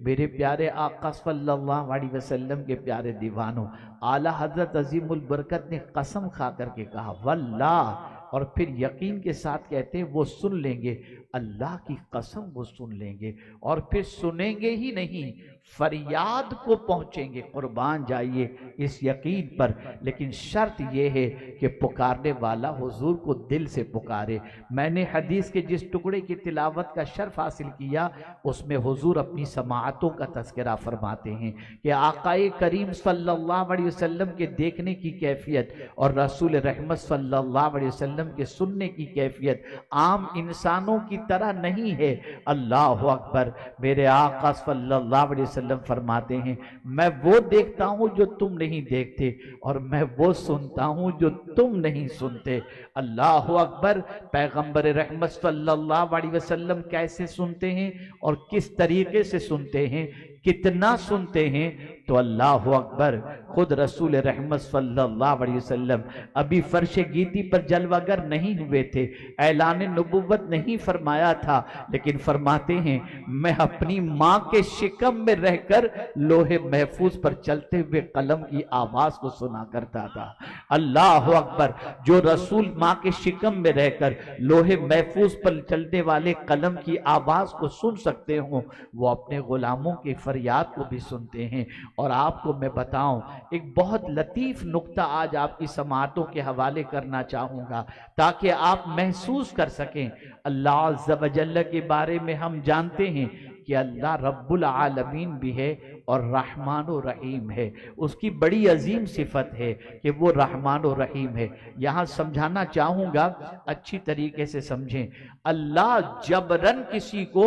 میرے پیارے آقا صلی اللہ علیہ وسلم کے پیارے دیوانوں، اعلیٰ حضرت عظیم البرکت نے قسم کھا کر کے کہا واللہ، اور پھر یقین کے ساتھ کہتے ہیں وہ سن لیں گے، اللہ کی قسم وہ سن لیں گے، اور پھر سنیں گے ہی نہیں، فریاد کو پہنچیں گے۔ قربان جائیے اس یقین پر، لیکن شرط یہ ہے کہ پکارنے والا حضور کو دل سے پکارے۔ میں نے حدیث کے جس ٹکڑے کی تلاوت کا شرف حاصل کیا، اس میں حضور اپنی سماعتوں کا تذکرہ فرماتے ہیں کہ آقا کریم صلی اللہ علیہ وسلم کے دیکھنے کی کیفیت اور رسول رحمت صلی اللہ علیہ وسلم کے سننے کی کیفیت عام انسانوں کی طرح نہیں ہے۔ اللہ اکبر، میرے آقا صلی اللہ علیہ وسلم فرماتے ہیں میں وہ دیکھتا ہوں جو تم نہیں دیکھتے، اور میں وہ سنتا ہوں جو تم نہیں سنتے۔ اللہ اکبر، پیغمبر رحمت صلی اللہ علیہ وسلم کیسے سنتے ہیں اور کس طریقے سے سنتے ہیں، کتنا سنتے ہیں، تو اللہ اکبر، خود رسول رحمت صلی اللہ علیہ وسلم ابھی فرش گیتی پر جلوہ گر نہیں ہوئے تھے، اعلان نبوت نہیں فرمایا تھا، لیکن فرماتے ہیں میں اپنی ماں کے شکم میں رہ کر لوح محفوظ پر چلتے ہوئے قلم کی آواز کو سنا کرتا تھا۔ اللہ اکبر، جو رسول ماں کے شکم میں رہ کر لوح محفوظ پر چلنے والے قلم کی آواز کو سن سکتے ہوں، وہ اپنے غلاموں کی فریاد کو بھی سنتے ہیں۔ اور آپ کو میں بتاؤں ایک بہت لطیف نقطہ آج آپ کی سماعتوں کے حوالے کرنا چاہوں گا تاکہ آپ محسوس کر سکیں۔ اللہ عز و جل کے بارے میں ہم جانتے ہیں کہ اللہ رب العالمین بھی ہے اور رحمان و رحیم ہے، اس کی بڑی عظیم صفت ہے کہ وہ رحمان و رحیم ہے۔ یہاں سمجھانا چاہوں گا، اچھی طریقے سے سمجھیں، اللہ جبرن کسی کو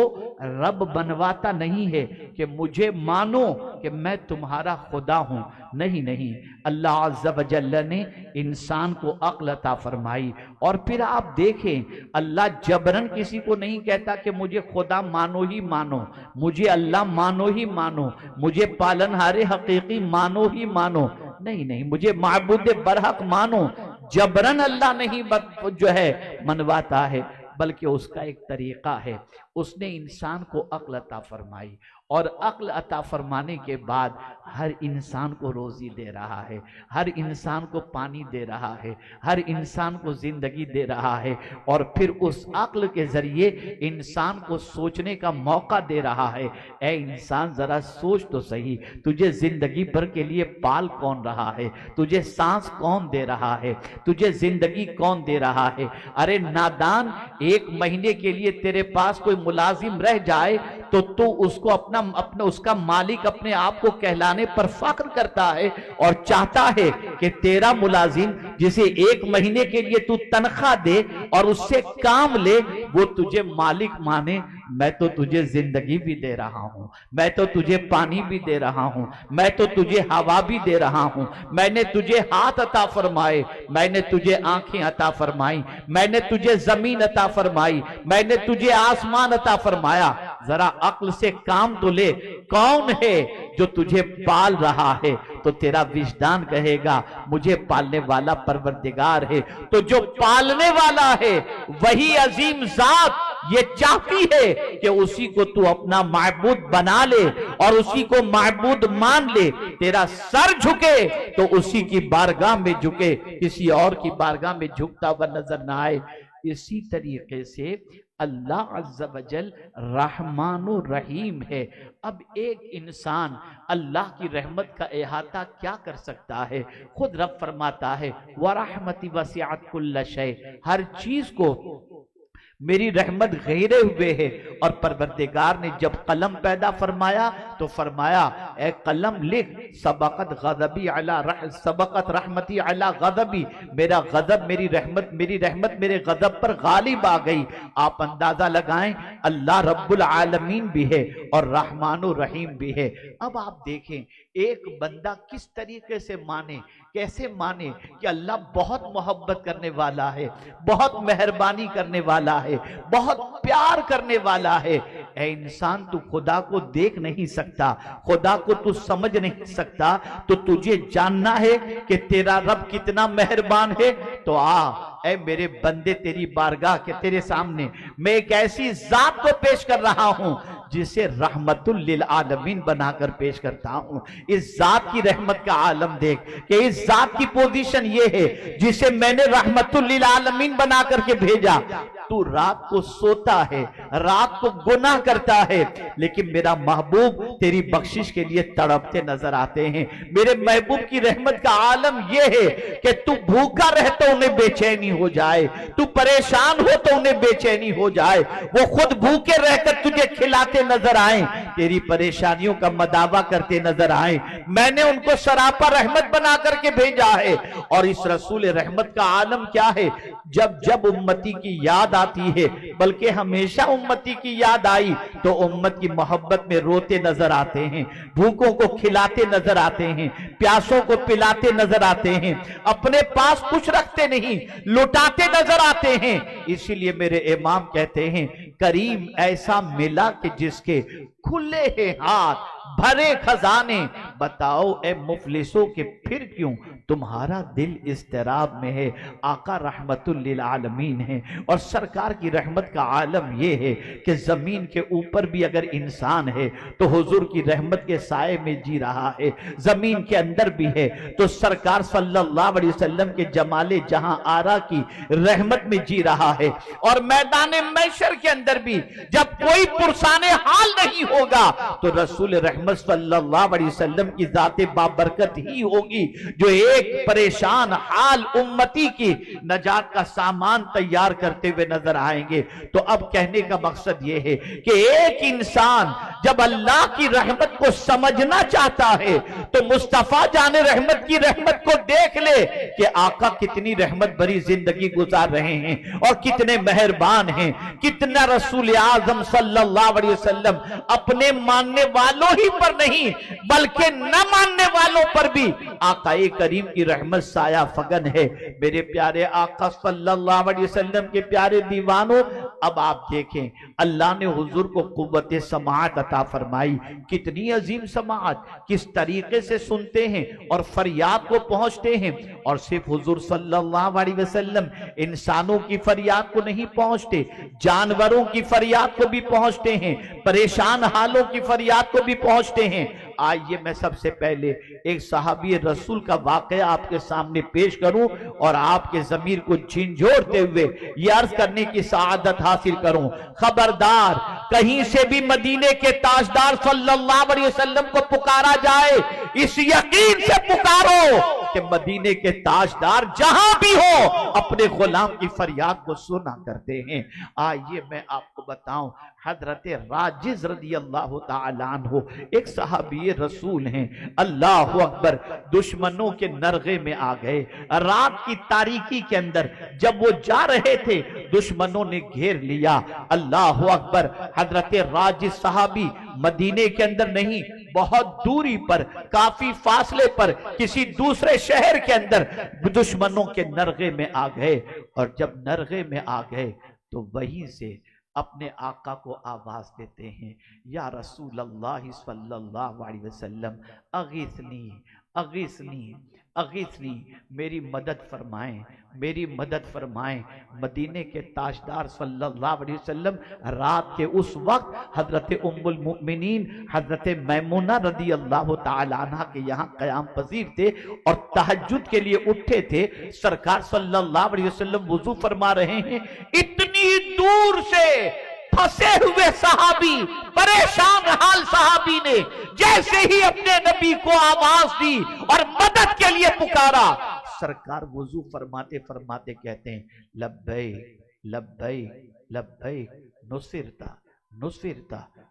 رب بنواتا نہیں ہے کہ مجھے مانو کہ میں تمہارا خدا ہوں، نہیں، اللہ عز و جل نے انسان کو عقل عطا فرمائی، اور پھر آپ دیکھیں اللہ جبرن کسی کو نہیں کہتا کہ مجھے خدا مانو ہی مانو، مجھے اللہ مانو ہی مانو، مجھے پالنہار حقیقی مانو ہی مانو، نہیں، مجھے معبود برحق مانو۔ جبرن اللہ نہیں جو ہے منواتا ہے، بلکہ اس کا ایک طریقہ ہے، اس نے انسان کو عقل عطا فرمائی، اور عقل عطا فرمانے کے بعد ہر انسان کو روزی دے رہا ہے، ہر انسان کو پانی دے رہا ہے، ہر انسان کو زندگی دے رہا ہے، اور پھر اس عقل کے ذریعے انسان کو سوچنے کا موقع دے رہا ہے۔ اے انسان ذرا سوچ تو صحیح، تجھے زندگی بھر کے لیے پال کون رہا ہے، تجھے سانس کون دے رہا ہے، تجھے زندگی کون دے رہا ہے؟ ارے نادان، 1 مہینے کے لیے تیرے پاس کوئی ملازم رہ جائے تو اس کو اس کا مالک اپنے آپ کو کہلانے پر فخر کرتا ہے اور چاہتا ہے کہ تیرا ملازم جسے 1 مہینے کے لیے تو تنخواہ دے اور اس سے کام لے، وہ تجھے مالک مانے۔ میں تو تجھے زندگی بھی دے رہا ہوں، میں تو تجھے پانی بھی دے رہا ہوں، میں تو تجھے ہوا بھی دے رہا ہوں، میں نے تجھے ہاتھ عطا فرمائے، میں نے تجھے آنکھیں عطا فرمائی، میں نے تجھے زمین عطا فرمائی، میں نے تجھے آسمان عطا فرمایا۔ ذرا عقل سے کام تو لے، کون ہے جو تجھے پال رہا ہے؟ تو تیرا وجدان کہے گا مجھے پالنے والا پروردگار ہے۔ تو جو پالنے والا ہے وہی عظیم ذات یہ چاہتی ہے کہ اسی کو تو اپنا معبود بنا لے اور اسی کو معبود مان لے۔ تیرا سر جھکے تو اسی کی بارگاہ میں جھکے، کسی اور کی بارگاہ میں جھکتا ہوا نظر نہ آئے۔ اسی طریقے سے اللہ عز و جل رحمان و رحیم ہے۔ اب ایک انسان اللہ کی رحمت کا احاطہ کیا کر سکتا ہے؟ خود رب فرماتا ہے وَرَحْمَتِ وَسِعَتْ كُلَّ شَيْءٍ، ہر چیز کو میری رحمت گھیرے ہوئے ہے۔ اور پروردگار نے جب قلم پیدا فرمایا تو فرمایا اے قلم لکھ، سبقت رحمتی علی غضبی، میرا غضب میری رحمت میرے غضب پر غالب آ گئی۔ آپ اندازہ لگائیں اللہ رب العالمین بھی ہے اور رحمان و رحیم بھی ہے۔ اب آپ دیکھیں ایک بندہ کس طریقے سے مانے، کیسے مانے کہ اللہ بہت محبت کرنے والا ہے، بہت مہربانی کرنے والا ہے، بہت پیار کرنے والا ہے۔ اے انسان تو خدا کو دیکھ نہیں سکتا، خدا کو تو سمجھ نہیں سکتا، تو تجھے جاننا ہے کہ تیرا رب کتنا مہربان ہے، تو اے میرے بندے تیری بارگاہ کے تیرے سامنے میں ایک ایسی ذات کو پیش کر رہا ہوں جسے رحمت للعالمین بنا کر پیش کرتا ہوں۔ اس ذات کی رحمت کا عالم دیکھ کہ اس ذات کی پوزیشن یہ ہے جسے میں نے رحمت للعالمین بنا کر کے بھیجا۔ تو رات کو سوتا ہے، رات کو گناہ کرتا ہے، لیکن میرا محبوب تیری بخشش کے لیے تڑپتے نظر آتے ہیں۔ میرے محبوب کی رحمت کا عالم یہ ہے کہ تو بھوکا رہ تو انہیں بے چینی ہو جائے، تو پریشان ہو تو انہیں بے چینی ہو جائے، وہ خود بھوکے رہ کر تجھے کھلاتے نظر آئیں، تیری پریشانیوں کا مداوع کرتے نظر آئیں۔ میں نے ان کو سراپا رحمت بنا کر کے بھیجا ہے۔ اور اس رسول رحمت کا عالم کیا ہے؟ جب امتی کی یاد آتی ہے، بلکہ ہمیشہ امتی کی یاد آئی تو امت کی محبت میں روتے نظر آتے ہیں، بھوکوں کو کھلاتے نظر آتے ہیں، پیاسوں کو پلاتے نظر آتے ہیں، اپنے پاس کچھ رکھتے نہیں، لٹاتے نظر آتے ہیں۔ اسی لیے میرے امام کہتے ہیں کریم ایسا ملا کہ جس کے کھلے ہیں ہاتھ بھرے خزانے، بتاؤ اے مفلسوں کہ پھر کیوں تمہارا دل اضطراب میں ہے۔ آقا رحمت للعالمین ہے، اور سرکار کی رحمت کا عالم یہ ہے کہ زمین کے اوپر بھی اگر انسان ہے تو حضور کی رحمت کے سائے میں جی رہا ہے، زمین کے اندر بھی ہے تو سرکار صلی اللہ علیہ وسلم کے جمال جہاں آرا کی رحمت میں جی رہا ہے۔ اور میدان محشر کے اندر بھی جب کوئی پرسان حال نہیں ہوگا تو رسول رحمت صلی اللہ علیہ وسلم کی ذات بابرکت ہی ہوگی جو ایک پریشان حال امتی کی نجات کا سامان تیار کرتے ہوئے نظر آئیں گے۔ تو اب کہنے کا مقصد یہ ہے کہ ایک انسان جب اللہ کی رحمت کو سمجھنا چاہتا ہے تو مصطفیٰ جان رحمت کی رحمت کو دیکھ لے کہ آقا کتنی رحمت بھری زندگی گزار رہے ہیں اور کتنے مہربان ہیں، کتنا رسول اعظم صلی اللہ علیہ وسلم اپنے ماننے والوں ہی پر نہیں بلکہ نہ ماننے والوں پر بھی آقا کریم کی رحمت سایہ فگن ہے۔ میرے پیارے آقا صلی اللہ علیہ وسلم کے پیارے دیوانوں، اب آپ دیکھیں اللہ نے حضور کو قوت سماعت عطا فرمائی، کتنی عظیم سماعت، کس طریقے سے سنتے ہیں اور فریاد کو پہنچتے ہیں۔ اور صرف حضور صلی اللہ علیہ وسلم انسانوں کی فریاد کو نہیں پہنچتے، جانوروں کی فریاد کو بھی پہنچتے ہیں، پریشان حالوں کی فریاد کو بھی پہنچتے ہیں۔ آئیے میں سب سے پہلے ایک صحابی رسول کا واقعہ آپ کے سامنے پیش کروں اور آپ کے ضمیر کو جھنجھوڑتے ہوئے یہ عرض کرنے کی سعادت حاصل کروں، خبردار کہیں سے بھی مدینے کے تاجدار صلی اللہ علیہ وسلم کو پکارا جائے، اس یقین سے پکارو کہ مدینے کے تاجدار جہاں بھی ہو اپنے غلام کی فریاد کو سنا کرتے ہیں۔ آئیے میں آپ کو بتاؤں، حضرت راجز رضی اللہ تعالیٰ عنہ ایک صحابی رسول ہیں، اللہ اکبر، دشمنوں کے نرغے میں آ گئے۔ رات کی تاریکی کے اندر جب وہ جا رہے تھے دشمنوں نے گھیر لیا، اللہ اکبر۔ حضرت راجز صحابی مدینے کے اندر نہیں، بہت دوری پر، کافی فاصلے پر کسی دوسرے شہر کے اندر دشمنوں کے نرغے میں آ گئے، اور جب نرغے میں آ گئے تو وہیں سے اپنے آقا کو آواز دیتے ہیں، یا رسول اللہ صلی اللہ علیہ وسلم اغیثنی اغیثنی اغیثنی، میری مدد فرمائیں، میری مدد فرمائیں۔ مدینے کے تاجدار صلی اللہ علیہ وسلم رات کے اس وقت حضرت ام المؤمنین حضرت میمونہ رضی اللہ تعالیٰ عنہ کے یہاں قیام پذیر تھے اور تہجد کے لیے اٹھے تھے۔ سرکار صلی اللہ علیہ وسلم وضو فرما رہے ہیں، اتنی دور سے پھنسے ہوئے صحابی، پریشان حال صحابی نے جیسے ہی اپنے نبی کو آواز دی اور مدد کے لیے پکارا، سرکار وضو فرماتے فرماتے کہتے ہیں لبیک لبیک لبیک نصرتا نصرتا،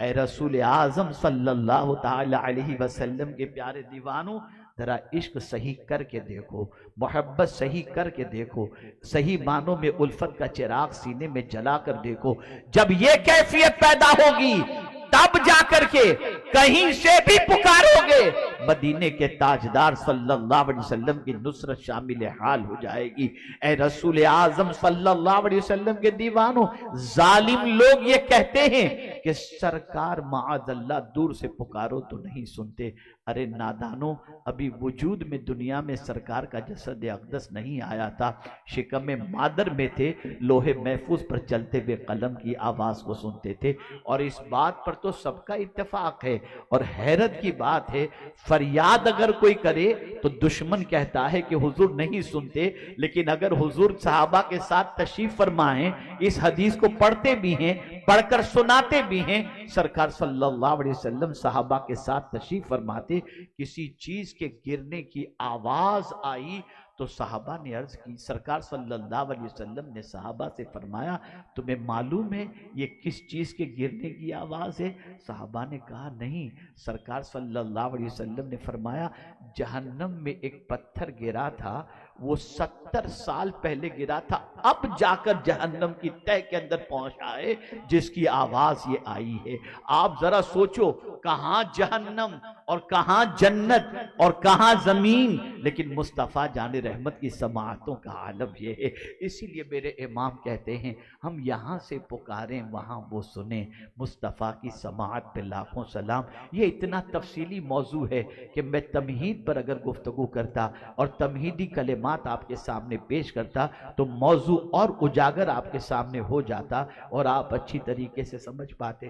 اے رسول اعظم صلی اللہ تعالی علیہ وسلم کے پیارے دیوانوں، ذرا عشق صحیح کر کے دیکھو، محبت صحیح کر کے دیکھو، صحیح معنوں میں الفت کا چراغ سینے میں جلا کر دیکھو۔ جب یہ کیفیت پیدا ہوگی تب جا کر کے کہیں سے بھی پکارو گے، مدینے کے تاجدار صلی اللہ علیہ وسلم کی نصرت شامل حال ہو جائے گی۔ اے رسول اعظم صلی اللہ علیہ وسلم کے دیوانوں، ظالم لوگ یہ کہتے ہیں کہ سرکار معاذ اللہ دور سے پکارو تو نہیں سنتے۔ ارے نادانو، ابھی وجود میں دنیا میں سرکار کا جسد اقدس نہیں آیا تھا، شکم مادر میں تھے، لوح محفوظ پر چلتے ہوئے قلم کی آواز کو سنتے تھے، اور اس بات پر تو سب کا اتفاق ہے۔ اور حیرت کی بات ہے، فریاد اگر کوئی کرے تو دشمن کہتا ہے کہ حضور نہیں سنتے، لیکن اگر حضور صحابہ کے ساتھ تشریف فرمائیں، اس حدیث کو پڑھتے بھی ہیں، پڑھ کر سناتے بھی ہیں، سرکار صلی اللہ علیہ وسلم صحابہ کے ساتھ تشریف فرماتے، کسی چیز کے گرنے کی آواز آئی تو صحابہ نے عرض کی، سرکار صلی اللہ علیہ وسلم نے صحابہ سے فرمایا تمہیں معلوم ہے یہ کس چیز کے گرنے کی آواز ہے؟ صحابہ نے کہا نہیں۔ سرکار صلی اللہ علیہ وسلم نے فرمایا جہنم میں ایک پتھر گرا تھا، وہ 70 سال پہلے گرا تھا، اب جا کر جہنم کی تہہ کے اندر پہنچا ہے، جس کی آواز یہ آئی ہے۔ آپ ذرا سوچو، کہاں جہنم اور کہاں جنت اور کہاں زمین، لیکن مصطفیٰ جان رحمت کی سماعتوں کا عالم یہ ہے۔ اسی لیے میرے امام کہتے ہیں ہم یہاں سے پکاریں وہاں وہ سنیں، مصطفیٰ کی سماعت پہ لاکھوں سلام۔ یہ اتنا تفصیلی موضوع ہے کہ میں تمہید پر اگر گفتگو کرتا اور تمہیدی کلمات آپ کے سامنے پیش کرتا تو موضوع اور اجاگر آپ کے سامنے ہو جاتا اور آپ اچھی طریقے سے سمجھ پاتے۔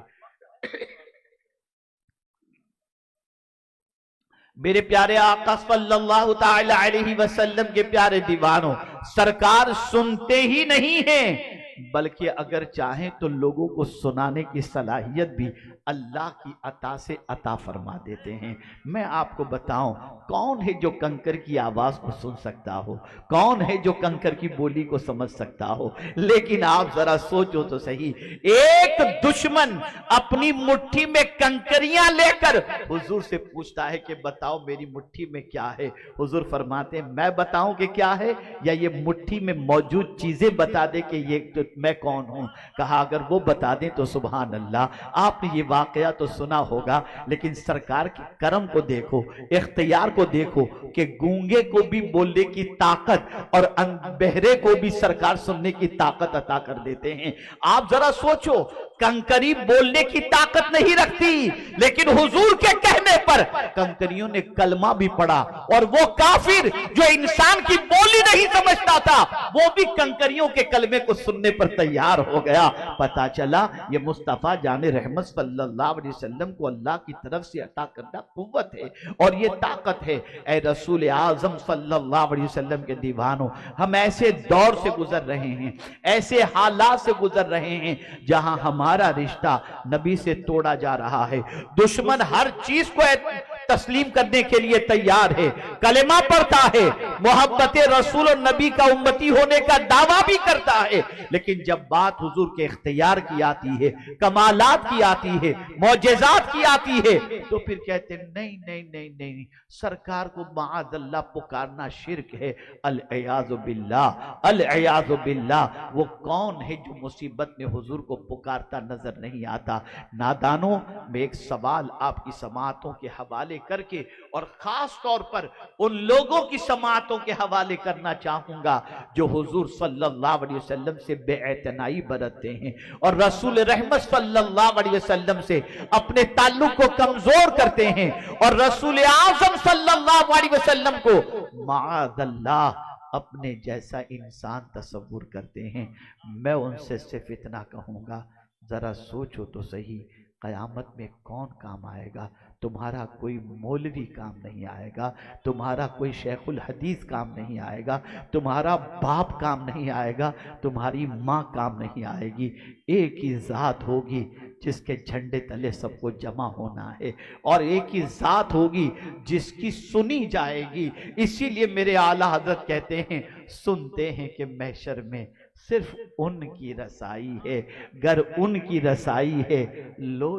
میرے پیارے آقا صلی اللہ تعالی علیہ وسلم کے پیارے دیوانوں، سرکار سنتے ہی نہیں ہیں، بلکہ اگر چاہیں تو لوگوں کو سنانے کی صلاحیت بھی اللہ کی عطا سے عطا فرما دیتے ہیں۔ میں آپ کو بتاؤں کون ہے جو کنکر کی آواز کو سن سکتا ہو، کون ہے جو کنکر کی بولی کو سمجھ سکتا ہو؟ لیکن آپ ذرا سوچو تو صحیح، ایک دشمن اپنی مٹھی میں کنکریاں لے کر حضور سے پوچھتا ہے کہ بتاؤ میری مٹھی میں کیا ہے؟ حضور فرماتے ہیں میں بتاؤں کہ کیا ہے، یا یہ مٹھی میں موجود چیزیں بتا دے کہ یہ میں کون ہوں؟ کہا اگر وہ بتا دیں تو سبحان اللہ۔ آپ نے یہ واقعہ تو سنا ہوگا، لیکن سرکار کے کرم کو دیکھو، اختیار کو دیکھو کہ گونگے کو بھی بولنے کی طاقت اور بہرے کو بھی سرکار سننے کی طاقت عطا کر دیتے ہیں۔ آپ ذرا سوچو، کنکری بولنے کی طاقت نہیں رکھتی، لیکن حضور کے کہنے پر کنکریوں نے کلمہ بھی پڑھا، اور وہ کافر جو انسان کی بولی نہیں سمجھتا تھا وہ بھی کنکریوں کے کلمے کو سننے پر تیار ہو گیا۔ پتا چلا یہ مصطفیٰ جان رحمت صلی اللہ علیہ وسلم کو اللہ کی طرف سے عطا کرنا قوت ہے اور یہ طاقت ہے۔ اے رسول اعظم صلی اللہ علیہ وسلم کے دیوانوں، ہم ایسے دور سے گزر رہے ہیں، ایسے حالات سے گزر رہے ہیں جہاں ہمارا رشتہ نبی سے توڑا جا رہا ہے۔ دشمن ہر چیز کو تسلیم کرنے کے لیے تیار ہے، کلمہ پڑھتا ہے، محبت رسول اور نبی کا امتی ہونے کا دعویٰ بھی کرتا ہے، لیکن جب بات حضور کے اختیار کی آتی ہے، کمالات کی آتی ہے، معجزات کی آتی ہے، تو پھر کہتے ہیں نہیں نہیں نہیں نہیں، سرکار کو معاذ اللہ پکارنا شرک ہے۔ العیاذ باللہ، العیاذ باللہ۔ وہ کون ہے جو مصیبت میں حضور کو پکارتا نظر نہیں آتا؟ نادانوں، میں ایک سوال آپ کی سماعتوں کے حوالے کر کے اور خاص طور پر ان لوگوں کی سماعتوں کے حوالے کرنا چاہوں گا جو حضور صلی اللہ علیہ وسلم سے بے اعتنائی برتتے ہیں اور رسول رحمت صلی اللہ علیہ وسلم سے اپنے تعلق کو کمزور کرتے ہیں، اور رسول اعظم صلی اللہ علیہ وسلم کو معاذ اللہ اپنے جیسا انسان تصور کرتے ہیں۔ میں ان سے صرف اتنا کہوں گا، ذرا سوچو تو صحیح، قیامت میں کون کام آئے گا؟ تمہارا کوئی مولوی کام نہیں آئے گا، تمہارا کوئی شیخ الحدیث کام نہیں آئے گا، تمہارا باپ کام نہیں آئے گا، تمہاری ماں کام نہیں آئے گی۔ ایک ہی ذات ہوگی جس کے جھنڈے تلے سب کو جمع ہونا ہے، اور ایک ہی ذات ہوگی جس کی سنی جائے گی۔ اسی لیے میرے اعلیٰ حضرت کہتے ہیں، سنتے ہیں کہ محشر میں صرف ان کی رسائی ہے، گر ان کی رسائی ہے لو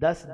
10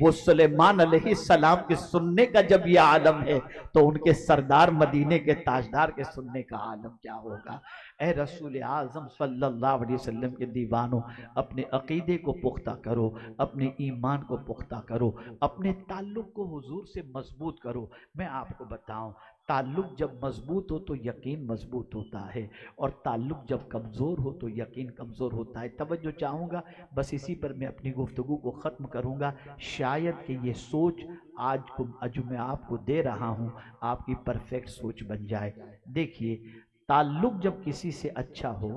وہ سلیمان علیہ السلام کے سننے کا جب یہ عالم ہے تو ان کے سردار مدینے کے تاجدار کے سننے کا عالم کیا ہوگا؟ اے رسول اعظم صلی اللہ علیہ وسلم کے دیوانوں، اپنے عقیدے کو پختہ کرو، اپنے ایمان کو پختہ کرو، اپنے تعلق کو حضور سے مضبوط کرو۔ میں آپ کو بتاؤں، تعلق جب مضبوط ہو تو یقین مضبوط ہوتا ہے، اور تعلق جب کمزور ہو تو یقین کمزور ہوتا ہے۔ توجہ چاہوں گا، بس اسی پر میں اپنی گفتگو کو ختم کروں گا۔ شاید کہ یہ سوچ جو میں آپ کو دے رہا ہوں آپ کی پرفیکٹ سوچ بن جائے۔ دیکھیے، تعلق جب کسی سے اچھا ہو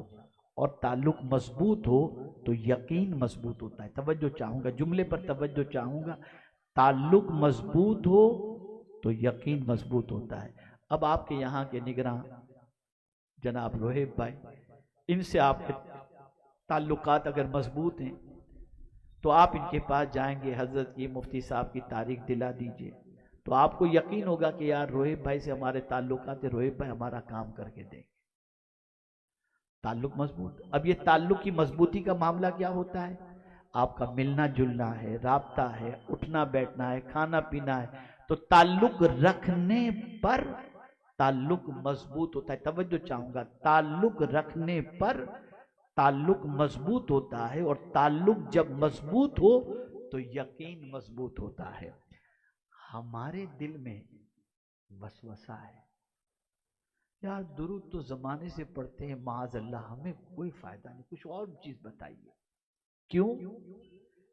اور تعلق مضبوط ہو تو یقین مضبوط ہوتا ہے۔ توجہ چاہوں گا، جملے پر توجہ چاہوں گا۔ تعلق مضبوط ہو تو یقین مضبوط ہوتا ہے۔ اب آپ کے یہاں کے نگراں جناب روحیب بھائی، ان سے آپ کے تعلقات اگر مضبوط ہیں تو آپ ان کے پاس جائیں گے، حضرت کی مفتی صاحب کی تاریخ دلا دیجئے، تو آپ کو یقین ہوگا کہ یار روحیب بھائی سے ہمارے تعلقات ہیں، روحیب بھائی ہمارا کام کر کے دیں گے۔ تعلق مضبوط۔ اب یہ تعلق کی مضبوطی کا معاملہ کیا ہوتا ہے؟ آپ کا ملنا جلنا ہے، رابطہ ہے، اٹھنا بیٹھنا ہے، کھانا پینا ہے، تو تعلق رکھنے پر تعلق مضبوط ہوتا ہے۔ توجہ چاہوں گا، تعلق رکھنے پر تعلق مضبوط ہوتا ہے، اور تعلق جب مضبوط ہو تو یقین مضبوط ہوتا ہے۔ ہمارے دل میں وسوسہ ہے، یار درود تو زمانے سے پڑھتے ہیں، معاذ اللہ ہمیں کوئی فائدہ نہیں، کچھ اور چیز بتائیے۔ کیوں؟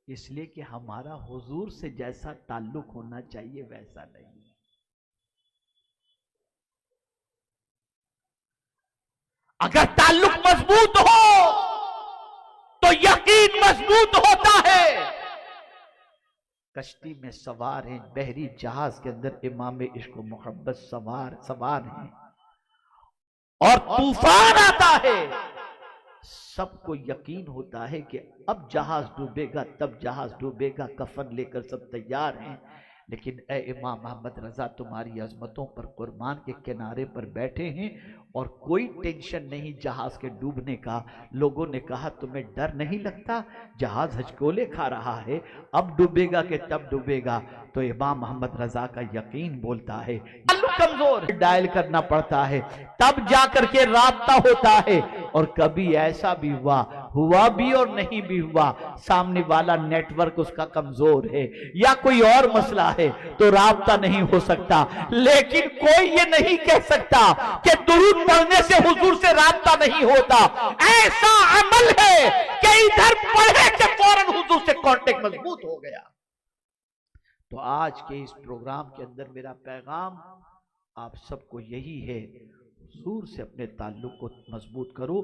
اس لیے کہ ہمارا حضور سے جیسا تعلق ہونا چاہیے ویسا نہیں۔ اگر تعلق مضبوط ہو تو یقین مضبوط ہوتا ہے۔ کشتی میں سوار ہیں، بحری جہاز کے اندر امام عشق و محبت سوار ہیں، اور طوفان آتا ہے، سب کو یقین ہوتا ہے کہ اب جہاز ڈوبے گا، تب جہاز ڈوبے گا، کفن لے کر سب تیار ہیں، لیکن اے امام محمد رضا تمہاری عظمتوں پر قربان کے کنارے پر بیٹھے ہیں اور کوئی ٹینشن نہیں جہاز کے ڈوبنے کا۔ لوگوں نے کہا تمہیں ڈر نہیں لگتا؟ جہاز ہچکولے کھا رہا ہے، اب ڈوبے گا کہ تب ڈوبے گا؟ تو امام محمد رضا کا یقین بولتا ہے کمزور ڈائل کرنا پڑتا ہے، تب جا کر کے رابطہ ہوتا ہے۔ اور کبھی ایسا بھی ہوا بھی اور نہیں بھی ہوا، سامنے والا نیٹ ورک اس کا کمزور ہے یا کوئی اور مسئلہ ہے تو رابطہ نہیں ہو سکتا، لیکن کوئی یہ نہیں کہہ سکتا کہ درود پڑھنے سے حضور سے رابطہ نہیں ہوتا۔ ایسا عمل ہے کہ ادھر پڑھے کہ فوراً حضور سے کانٹیکٹ مضبوط ہو گیا۔ تو آج کے اس پروگرام کے اندر میرا پیغام آپ سب کو یہی ہے، حضور سے اپنے تعلق کو مضبوط کرو۔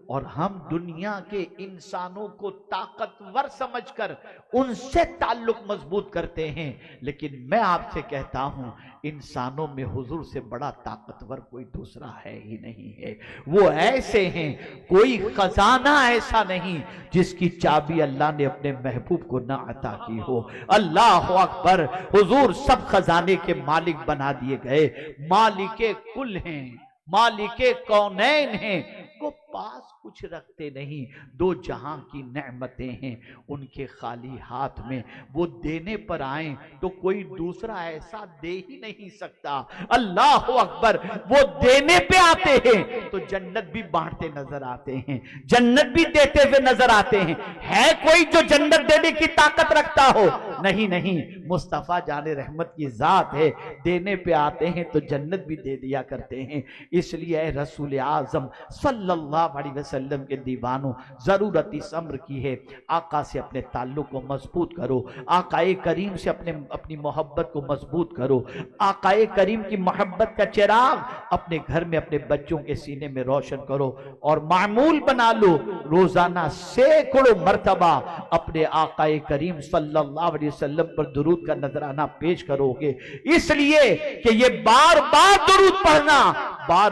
اور ہم دنیا کے انسانوں کو طاقتور سمجھ کر ان سے تعلق مضبوط کرتے ہیں، لیکن میں آپ سے کہتا ہوں انسانوں میں حضور سے بڑا طاقتور کوئی دوسرا ہے ہی نہیں ہے۔ وہ ایسے ہیں، کوئی خزانہ ایسا نہیں جس کی چابی اللہ نے اپنے محبوب کو نہ عطا کی ہو۔ اللہ اکبر، حضور سب خزانے کے مالک بنا دیے گئے، مالک کل ہیں، مالک کونین ہیں، وہ پاس کچھ رکھتے نہیں، دو جہاں کی نعمتیں ہیں ان کے خالی ہاتھ میں، وہ دینے پر آئیں تو کوئی دوسرا ایسا دے ہی نہیں سکتا۔ اللہ اکبر، وہ دینے پہ آتے ہیں تو جنت بھی بانٹتے نظر آتے ہیں، جنت بھی دیتے ہوئے نظر آتے ہیں۔ ہے کوئی جو جنت دینے کی طاقت رکھتا ہو؟ نہیں، مصطفیٰ جان رحمت کی ذات ہے، دینے پہ آتے ہیں تو جنت بھی دے دیا کرتے ہیں۔ اس لیے اے رسول اعظم صلی اللہ علیہ وسلم کے دیوانوں، ضرورت اس امر کی ہے، آقا سے اپنے تعلق کو مضبوط کرو، آقا کریم سے اپنی محبت کو مضبوط کرو، آقا کریم کی محبت کا چراغ اپنے گھر میں اپنے بچوں کے سینے میں روشن کرو، اور معمول بنا لو روزانہ سینکڑوں مرتبہ اپنے آقا کریم صلی اللہ علیہ وسلم پر درود کا نذرانہ پیش کرو گے، اس لیے کہ یہ بار بار درود پڑھنا بار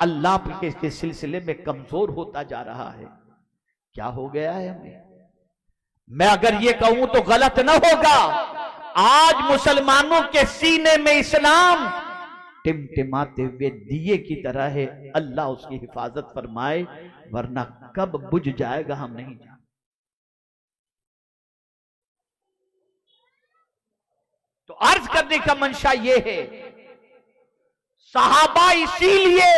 اللہ کے سلسلے میں کمزور ہوتا جا رہا ہے. کیا ہو گیا ہے ہمیں؟ میں اگر یہ کہوں تو غلط نہ ہوگا، آج مسلمانوں کے سینے میں اسلام ٹمٹماتے ہوئے دیے کی طرح ہے. اللہ اس کی حفاظت فرمائے، ورنہ کب بجھ جائے گا ہم نہیں جانتے. تو عرض کرنے کا منشا یہ ہے، صحابہ اسی لیے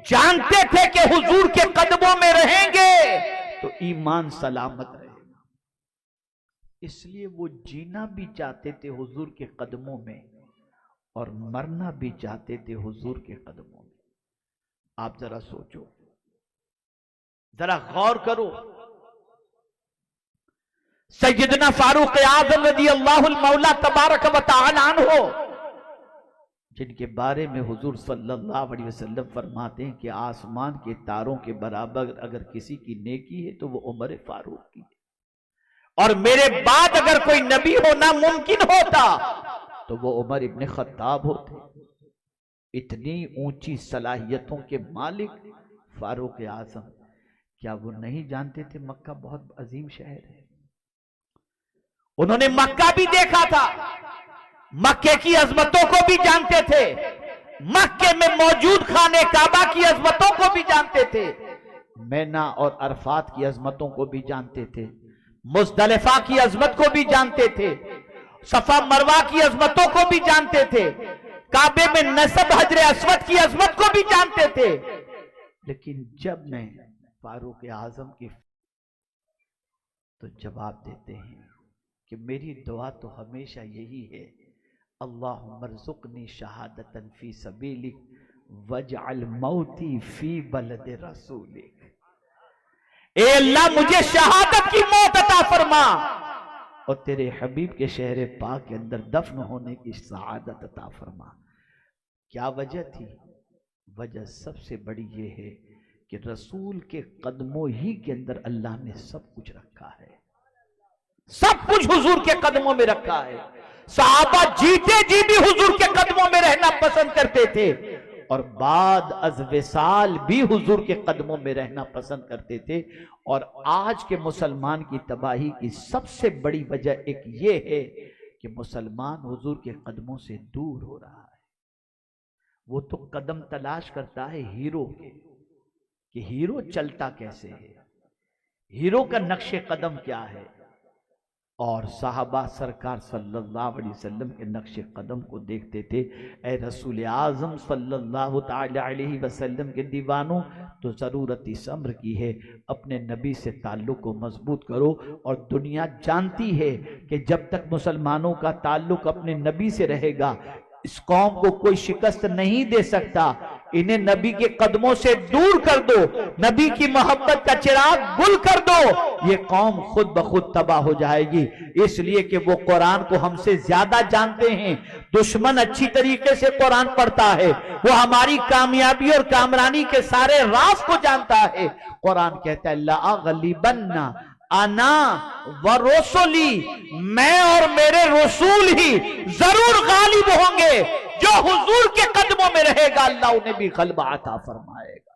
جانتے تھے کہ حضور کے قدموں میں رہیں گے تو ایمان سلامت رہے گا، اس لیے وہ جینا بھی چاہتے تھے حضور کے قدموں میں اور مرنا بھی چاہتے تھے حضور کے قدموں میں. آپ ذرا سوچو، ذرا غور کرو. سیدنا فاروق اعظم رضی اللہ المولا تبارک و تعالی عنہ، جن کے بارے میں حضور صلی اللہ علیہ وسلم فرماتے ہیں کہ آسمان کے تاروں کے برابر اگر کسی کی نیکی ہے تو وہ عمر فاروق کی ہے، اور میرے بعد اگر کوئی نبی ہونا ممکن ہوتا تو وہ عمر ابن خطاب ہوتے. اتنی اونچی صلاحیتوں کے مالک فاروق اعظم، کیا وہ نہیں جانتے تھے مکہ بہت عظیم شہر ہے؟ انہوں نے مکہ بھی دیکھا تھا، مکے کی عظمتوں کو بھی جانتے تھے، مکے میں موجود خانے کعبہ کی عظمتوں کو بھی جانتے تھے، مینا اور عرفات کی عظمتوں کو بھی جانتے تھے، مزدلفہ کی عظمت کو بھی جانتے تھے، صفا مروہ کی عظمتوں کو بھی جانتے تھے، کعبے میں نصب حجر اسود کی عظمت کو بھی جانتے تھے. لیکن جب میں فاروق اعظم کی تو جواب دیتے ہیں کہ میری دعا تو ہمیشہ یہی ہے، اللہم ارزقنی شہادتا فی سبیلک واجعل موتی فی بلد رسولک. اے اللہ مجھے شہادت کی موت عطا فرما اور تیرے حبیب کے شہر پاک کے اندر دفن ہونے کی سعادت عطا فرما. کیا وجہ تھی؟ وجہ سب سے بڑی یہ ہے کہ رسول کے قدموں ہی کے اندر اللہ نے سب کچھ رکھا ہے، سب کچھ حضور کے قدموں میں رکھا ہے. صحابہ جیتے جی بھی حضور کے قدموں میں رہنا پسند کرتے تھے، اور بعد از وصال بھی حضور کے قدموں میں رہنا پسند کرتے تھے. اور آج کے مسلمان کی تباہی کی سب سے بڑی وجہ ایک یہ ہے کہ مسلمان حضور کے قدموں سے دور ہو رہا ہے. وہ تو قدم تلاش کرتا ہے ہیرو کے، کہ ہیرو چلتا کیسے ہے، ہیرو کا نقش قدم کیا ہے. اور صحابہ سرکار صلی اللہ علیہ وسلم کے نقش قدم کو دیکھتے تھے. اے رسول اعظم صلی اللہ تعالی علیہ وسلم کے دیوانوں، تو ضرورت اس امر کی ہے اپنے نبی سے تعلق کو مضبوط کرو. اور دنیا جانتی ہے کہ جب تک مسلمانوں کا تعلق اپنے نبی سے رہے گا اس قوم کو کوئی شکست نہیں دے سکتا. انہیں نبی کے قدموں سے دور کر دو، نبی کی محبت کا چراغ گل کر دو، یہ قوم خود بخود تباہ ہو جائے گی. اس لیے کہ وہ قرآن کو ہم سے زیادہ جانتے ہیں. دشمن اچھی طریقے سے قرآن پڑھتا ہے، وہ ہماری کامیابی اور کامرانی کے سارے راز کو جانتا ہے. قرآن کہتا ہے لَأَغْلِبَنَّ انا ورسولی، میں اور میرے رسول ہی ضرور غالب ہوں گے. جو حضور کے قدموں میں رہے گا اللہ انہیں بھی غلبہ عطا فرمائے گا.